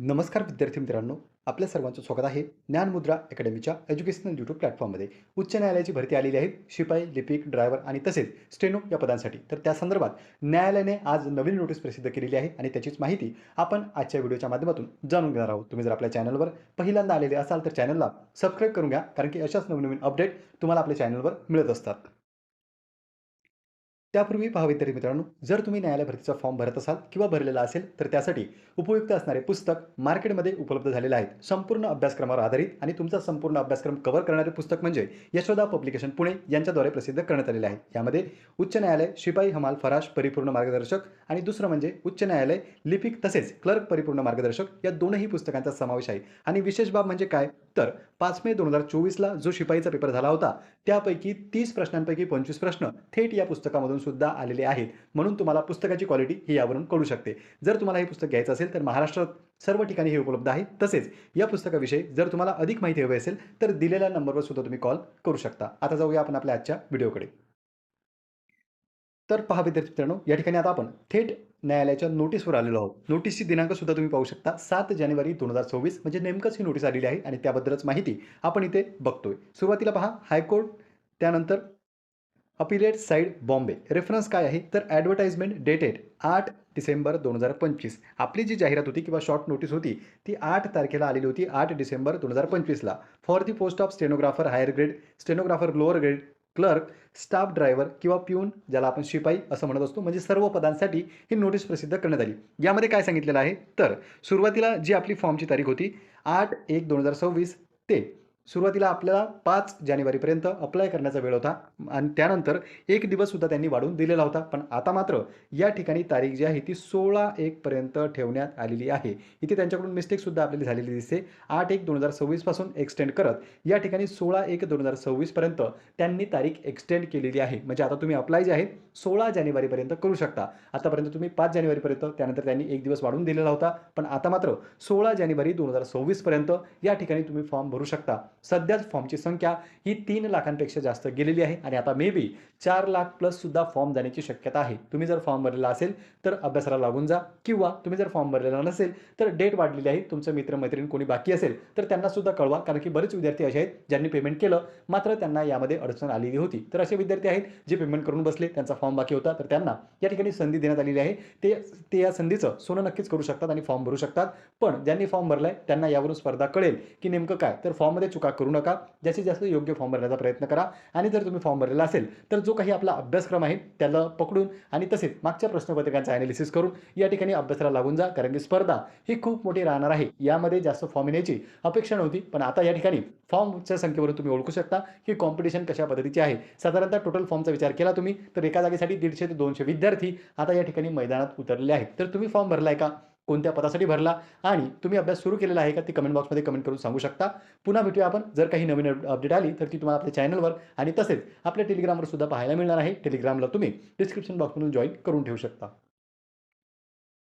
नमस्कार विद्यार्थी मित्रांनो, आपल्या सर्वांचं स्वागत आहे ज्ञानमुद्रा अकॅडमीच्या एज्युकेशनल यूट्यूब प्लॅटफॉर्ममध्ये. उच्च न्यायालयाची भरती आलेली आहे. शिपाई, लिपिक, ड्रायव्हर आणि तसेच स्टेनो या पदांसाठी. तर त्या संदर्भात न्यायालयाने आज नवीन नोटीस प्रसिद्ध केलेली आहे आणि त्याचीच माहिती आपण आजच्या व्हिडिओच्या माध्यमातून जाणून घेणार आहोत. तुम्ही जर आपल्या चॅनलवर पहिल्यांदा आलेले असाल तर चॅनलला सबस्क्राईब करून घ्या, कारण की अशाच नवनवीन अपडेट तुम्हाला आपल्या चॅनलवर मिळत असतात. त्यापूर्वी पहा विद्यार्थी मित्रांनो, जर तुम्ही न्यायालय भरतीचा फॉर्म भरत असाल किंवा भरलेला असेल तर त्यासाठी उपयुक्त असणारे पुस्तक मार्केटमध्ये उपलब्ध झालेले आहेत. संपूर्ण अभ्यासक्रमावर आधारित आणि तुमचा संपूर्ण अभ्यासक्रम कव्हर करणारे पुस्तक म्हणजे यशोदा पब्लिकेशन पुणे यांच्याद्वारे प्रसिद्ध करण्यात आलेले आहे. यामध्ये उच्च न्यायालय शिपाई हमाल फराश परिपूर्ण मार्गदर्शक आणि दुसरं म्हणजे उच्च न्यायालय लिपिक तसेच क्लर्क परिपूर्ण मार्गदर्शक या दोनही पुस्तकांचा समावेश आहे. आणि विशेष बाब म्हणजे काय, तर 5 मे 2024ला जो शिपाईचा पेपर झाला होता त्यापैकी 30 प्रश्नांपैकी 25 प्रश्न थेट या पुस्तकामधून सुद्धा आलेले आहेत. म्हणून तुम्हाला पुस्तकाची क्वालिटी ही यावरून कळू शकते. जर तुम्हाला हे पुस्तक घ्यायचं असेल तर महाराष्ट्रात सर्व ठिकाणी हे उपलब्ध आहे. तसेच या पुस्तकाविषयी जर तुम्हाला अधिक माहिती हवी असेल तर दिलेल्या नंबरवर सुद्धा तुम्ही कॉल करू शकता. आता जाऊया आपण आपल्या आजच्या व्हिडिओकडे. तर पहा विद्यार्थी मित्रांनो, या ठिकाणी आता आपण थेट न्यायालयाच्या नोटीसवर आलेलो आहोत. नोटीसची दिनांक सुद्धा तुम्ही पाहू शकता, 7 जानेवारी 2024 म्हणजे नेमकंच ही नोटीस आलेली आहे आणि त्याबद्दलच माहिती आपण इथे बघतोय. सुरुवातीला पहा हायकोर्ट, त्यानंतर अपिलेट साइड बॉम्बे. रेफरन्स काय आहे, तर ॲडव्हर्टाइजमेंट डेटेड 8 डिसेंबर 2025. आपली जी जाहिरात होती किंवा शॉर्ट नोटीस होती ती 8 तारखेला आलेली होती, 8 डिसेंबर 2025ला. For the post of stenographer higher grade, stenographer lower grade, clerk, staff driver किंवा प्यून, ज्याला आपण शिपाई असं म्हणत असतो, म्हणजे सर्व पदांसाठी ही नोटीस प्रसिद्ध करण्यात आली. यामध्ये काय सांगितलेलं आहे, तर सुरुवातीला जी आपली फॉर्मची तारीख होती 8/1/2026 ते सुरुवातीला आपल्याला 5 जानेवारीपर्यंत अप्लाय करण्याचा वेळ होता आणि त्यानंतर 1 दिवससुद्धा त्यांनी वाढवून दिलेला होता. पण आता मात्र या ठिकाणी तारीख जी आहे ती 16/1 पर्यंत ठेवण्यात आलेली आहे. इथे त्यांच्याकडून मिस्टेकसुद्धा आपल्याला झालेली दिसते. 8/1/2026 पासून एक्सटेंड करत या ठिकाणी 16/1/2026 पर्यंत त्यांनी तारीख एक्सटेंड केलेली आहे. म्हणजे आता तुम्ही अप्लाय जे आहे 16 जानेवारीपर्यंत करू शकता. आतापर्यंत तुम्ही 5 जानेवारीपर्यंत, त्यानंतर त्यांनी 1 दिवस वाढवून दिलेला होता. पण आता मात्र 16 जानेवारी 2026 पर्यंत या ठिकाणी तुम्ही फॉर्म भरू शकता. सध्याच फॉर्मची संख्या ही 3 लाखांपेक्षा जास्त गेलेली आहे आणि आता मे बी 4 लाख प्लस सुद्धा फॉर्म जाण्याची शक्यता आहे. तुम्ही जर फॉर्म भरलेला असेल तर अभ्यासाला लागून जा, किंवा तुम्ही जर फॉर्म भरलेला नसेल तर डेट वाढलेली आहे, तुमचं मित्र-मैत्रीण कोणी बाकी असेल तर त्यांना सुद्धा कळवा, कारण की बरेच विद्यार्थी असे आहेत ज्यांनी पेमेंट केलं मात्र त्यांना यामध्ये अडचण आलेली होती. तर असे विद्यार्थी आहेत जे पेमेंट करून बसले, त्यांचा फॉर्म बाकी होता, तर त्यांना या ठिकाणी संधी देण्यात आलेली आहे. ते ते या संधीचं सोनं नक्कीच करू शकतात आणि फॉर्म भरू शकतात. पण ज्यांनी फॉर्म भरलाय त्यांना यावरून स्पर्धा कळेल की नेमकं काय, तर फॉर्ममध्ये चुका करू नका. जास्तीत जास्त योग्य फॉर्म भरण्याचा प्रयत्न करा. आणि जर तुम्ही फॉर्म भरलेला असेल तर जो काही आपला अभ्यासक्रम आहे त्याला पकडून आणि तसेच मागच्या प्रश्नपत्रिकांचा ॲनालिसिस करून या ठिकाणी अभ्यासाला लागून जा, कारण की स्पर्धा ही खूप मोठी राहणार आहे. यामध्ये जास्त फॉर्म येण्याची अपेक्षा नव्हती, पण आता या ठिकाणी फॉर्मच्या संख्येवरून तुम्ही ओळखू शकता की कॉम्पिटिशन कशा पद्धतीची आहे. साधारणतः टोटल फॉर्मचा विचार केला तुम्ही तर एका जागेसाठी 150 ते 200 विद्यार्थी आता या ठिकाणी मैदानात उतरलेले आहेत. तर तुम्ही फॉर्म भरलाय का, कोणत्या पदासाठी भरला आणि तुम्ही अभ्यास सुरू केलेला आहे का, ते कमेंट बॉक्समध्ये कमेंट करून सांगू शकता. पुन्हा भेटूया आपण. जर काही नवीन अपडेट आली तर ती तुम्हाला आपल्या चॅनलवर आणि तसेच आपल्या टेलिग्रामवर सुद्धा पाहायला मिळणार आहे. टेलिग्रामला तुम्ही डिस्क्रिप्शन बॉक्समधून जॉईन करून ठेवू शकता.